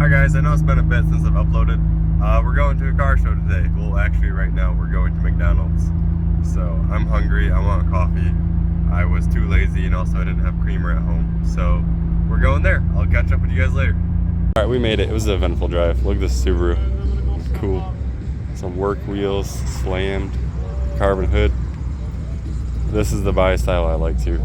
Hi guys, I know it's been a bit since I've uploaded. We're going to a car show today. Well, actually right now we're going to McDonald's. So I'm hungry, I want a coffee. I was too lazy and also I didn't have creamer at home. So we're going there. I'll catch up with you guys later. Alright, we made it. It was an eventful drive. Look at this Subaru. It's cool. Some work wheels, slammed, carbon hood. This is the body style I like too.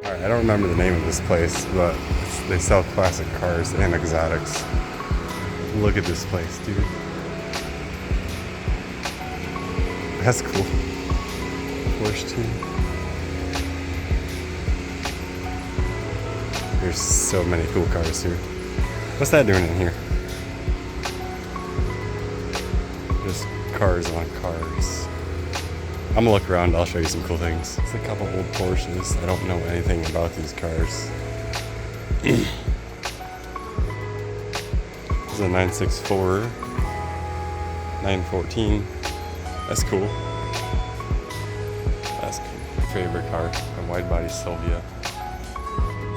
Alright, I don't remember the name of this place, but they sell classic cars and exotics. Look at this place, dude. That's cool. Porsche too. There's so many cool cars here. What's that doing in here? Just cars on cars. I'm gonna look around, I'll show you some cool things. It's a couple old Porsches. I don't know anything about these cars. This is a 964, 914. That's cool. That's cool. My favorite car, a wide body Sylvia.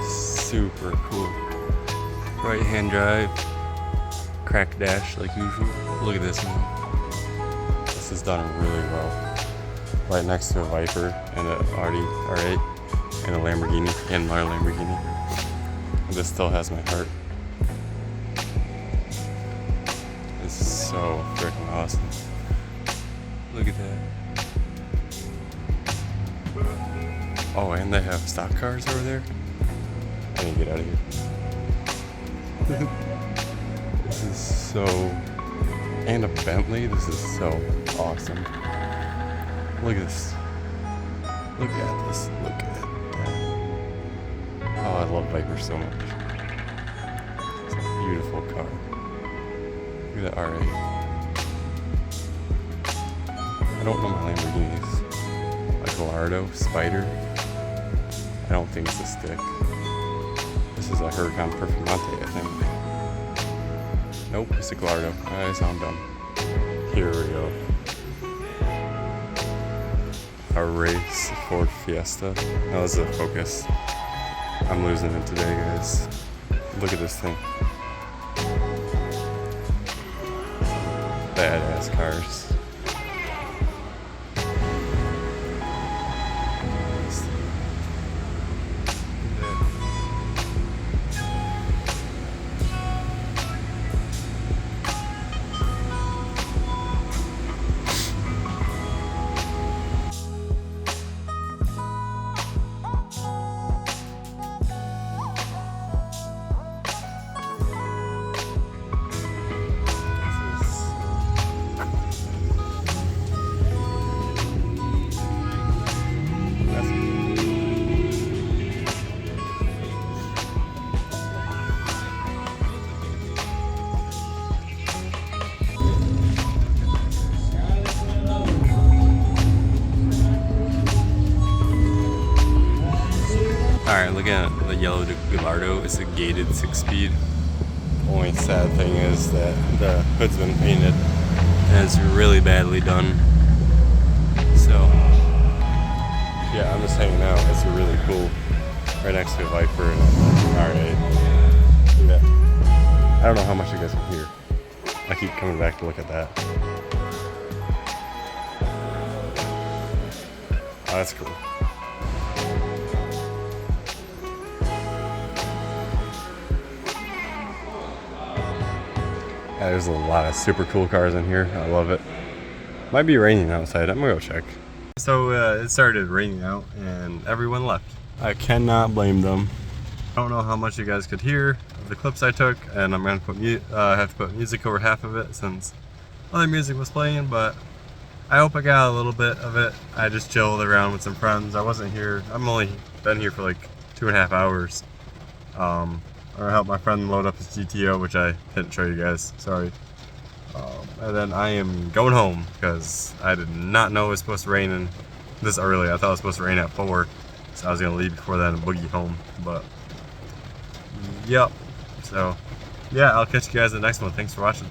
Super cool. Right hand drive, crack dash like usual. Look at this one. This is done really well. Right next to a Viper and a Audi R8 and a Lamborghini and my Lamborghini. This still has my heart. This is so freaking awesome. Look at that. Oh, and they have stock cars over there. I need to get out of here. This is so... And a Bentley. This is so awesome. Look at this. Look at this. Look at that. Oh, I love Viper so much. It's a beautiful car. Look at that R8. I don't know my Lamborghinis. A Gallardo, Spider. I don't think it's a stick. This is a Huracan Performante, I think. Nope, it's a Gallardo. I sound dumb. Here we go. A race Ford Fiesta. That was a Focus. I'm losing it today, guys. Look at this thing. Badass cars. Alright, look at the yellow Gallardo. It's a gated 6-speed. The only sad thing is that the hood's been painted and it's really badly done. So, yeah, I'm just hanging out. It's really cool. Right next to a Viper and an R8. Yeah. I don't know how much you guys can hear. I keep coming back to look at that. Oh, that's cool. Yeah, there's a lot of super cool cars in here. I love it. Might be raining outside. I'm gonna go check. So it started raining out and everyone left. I cannot blame them. I don't know how much you guys could hear of the clips I took, and I'm gonna have to put music over half of it since other music was playing, but I hope I got a little bit of it. I just chilled around with some friends. I wasn't here. I'm only been here for like 2.5 hours. I helped my friend load up his GTO, which I didn't show you guys, sorry. And then I am going home because I did not know it was supposed to rain in this early. I thought it was supposed to rain at 4, so I was gonna leave before that and boogie home, but yep. So yeah, I'll catch you guys in the next one. Thanks for watching.